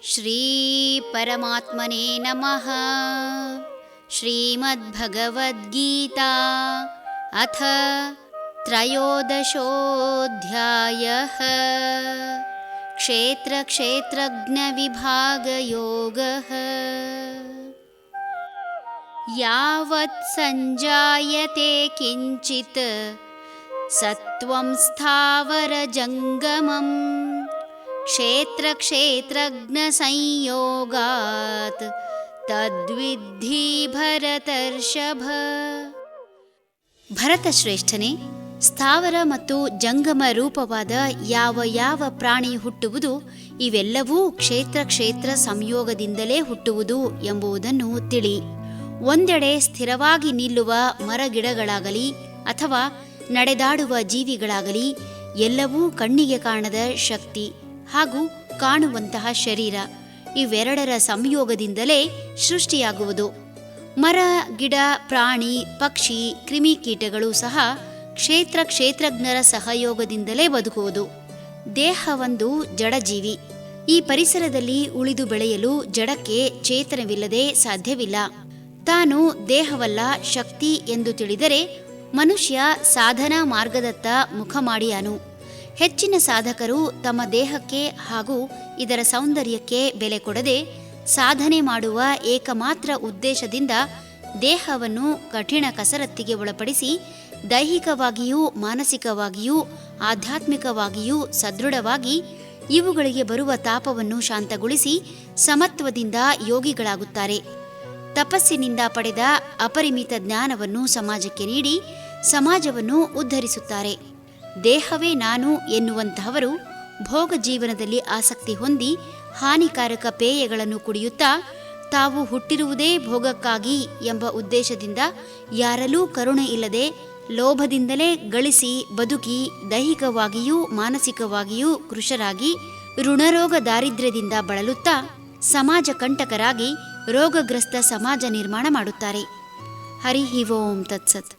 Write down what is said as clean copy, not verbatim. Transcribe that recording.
ಶ್ರೀ ಪರಮಾತ್ಮನೇ ನಮಃ. ಶ್ರೀಮದ್ಭಗವದ್ಗೀತಾ ಅಥ ತ್ರಯೋದಶೋऽಧ್ಯಾಯಃ. ಕ್ಷೇತ್ರ ಕ್ಷೇತ್ರಜ್ಞ ವಿಭಾಗ ಯೋಗಃ. ಯಾವತ್ ಸಂಜಾಯತೆ ಕಿಂಚಿತ್ ಸತ್ವಂ ಸ್ಥಾವರ ಜಂಗಮಂ ಕ್ಷೇತ್ರ ಕ್ಷೇತ್ರಜ್ಞ ಸಂಯೋಗಾತ್ ತದ್ವಿದ್ಧಿ ಭರತರ್ಷಭ. ಭರತಶ್ರೇಷ್ಠನೇ, ಸ್ಥಾವರ ಮತ್ತು ಜಂಗಮ ರೂಪವಾದ ಯಾವ ಯಾವ ಪ್ರಾಣಿ ಹುಟ್ಟುವುದು ಇವೆಲ್ಲವೂ ಕ್ಷೇತ್ರ ಕ್ಷೇತ್ರ ಸಂಯೋಗದಿಂದಲೇ ಹುಟ್ಟುವುದು ಎಂಬುದನ್ನು ತಿಳಿ. ಒಂದೆಡೆ ಸ್ಥಿರವಾಗಿ ನಿಲ್ಲುವ ಮರಗಿಡಗಳಾಗಲಿ ಅಥವಾ ನಡೆದಾಡುವ ಜೀವಿಗಳಾಗಲಿ ಎಲ್ಲವೂ ಕಣ್ಣಿಗೆ ಕಾಣದ ಶಕ್ತಿ ಹಾಗೂ ಕಾಣುವಂತಹ ಶರೀರ ಇವೆರಡರ ಸಂಯೋಗದಿಂದಲೇ ಸೃಷ್ಟಿಯಾಗುವುದು. ಮರ, ಗಿಡ, ಪ್ರಾಣಿ, ಪಕ್ಷಿ, ಕ್ರಿಮಿಕೀಟಗಳು ಸಹ ಕ್ಷೇತ್ರ ಕ್ಷೇತ್ರಜ್ಞರ ಸಹಯೋಗದಿಂದಲೇ ಬದುಕುವುದು. ದೇಹ ಒಂದು ಜಡಜೀವಿ. ಈ ಪರಿಸರದಲ್ಲಿ ಉಳಿದು ಬೆಳೆಯಲು ಜಡಕ್ಕೆ ಚೇತನವಿಲ್ಲದೆ ಸಾಧ್ಯವಿಲ್ಲ. ತಾನು ದೇಹವಲ್ಲ ಶಕ್ತಿ ಎಂದು ತಿಳಿದರೆ ಮನುಷ್ಯ ಸಾಧನಾ ಮಾರ್ಗದತ್ತ ಮುಖ ಮಾಡಿಯಾನು. ಹೆಚ್ಚಿನ ಸಾಧಕರು ತಮ್ಮ ದೇಹಕ್ಕೆ ಹಾಗೂ ಇದರ ಸೌಂದರ್ಯಕ್ಕೆ ಬೆಲೆ ಕೊಡದೆ ಸಾಧನೆ ಮಾಡುವ ಏಕಮಾತ್ರ ಉದ್ದೇಶದಿಂದ ದೇಹವನ್ನು ಕಠಿಣ ಕಸರತ್ತಿಗೆ ಒಳಪಡಿಸಿ ದೈಹಿಕವಾಗಿಯೂ ಮಾನಸಿಕವಾಗಿಯೂ ಆಧ್ಯಾತ್ಮಿಕವಾಗಿಯೂ ಸದೃಢವಾಗಿ ಇವುಗಳಿಗೆ ಬರುವ ತಾಪವನ್ನು ಶಾಂತಗೊಳಿಸಿ ಸಮತ್ವದಿಂದ ಯೋಗಿಗಳಾಗುತ್ತಾರೆ. ತಪಸ್ಸಿನಿಂದ ಪಡೆದ ಅಪರಿಮಿತ ಜ್ಞಾನವನ್ನು ಸಮಾಜಕ್ಕೆ ನೀಡಿ ಸಮಾಜವನ್ನು ಉದ್ಧರಿಸುತ್ತಾರೆ. ದೇಹವೇ ನಾನು ಎನ್ನುವಂತಹವರು ಭೋಗ ಜೀವನದಲ್ಲಿ ಆಸಕ್ತಿ ಹೊಂದಿ ಹಾನಿಕಾರಕ ಪೇಯಗಳನ್ನು ಕುಡಿಯುತ್ತಾ ತಾವು ಹುಟ್ಟಿರುವುದೇ ಭೋಗಕ್ಕಾಗಿ ಎಂಬ ಉದ್ದೇಶದಿಂದ ಯಾರಲ್ಲೂ ಕರುಣೆ ಇಲ್ಲದೆ ಲೋಭದಿಂದಲೇ ಗಳಿಸಿ ಬದುಕಿ ದೈಹಿಕವಾಗಿಯೂ ಮಾನಸಿಕವಾಗಿಯೂ ಕೃಶರಾಗಿ ಋಣರೋಗ ದಾರಿದ್ರ್ಯದಿಂದ ಬಳಲುತ್ತಾ ಸಮಾಜ ಕಂಟಕರಾಗಿ ರೋಗಗ್ರಸ್ತ ಸಮಾಜ ನಿರ್ಮಾಣ ಮಾಡುತ್ತಾರೆ. ಹರಿ ಓಂ ತತ್ಸತ್.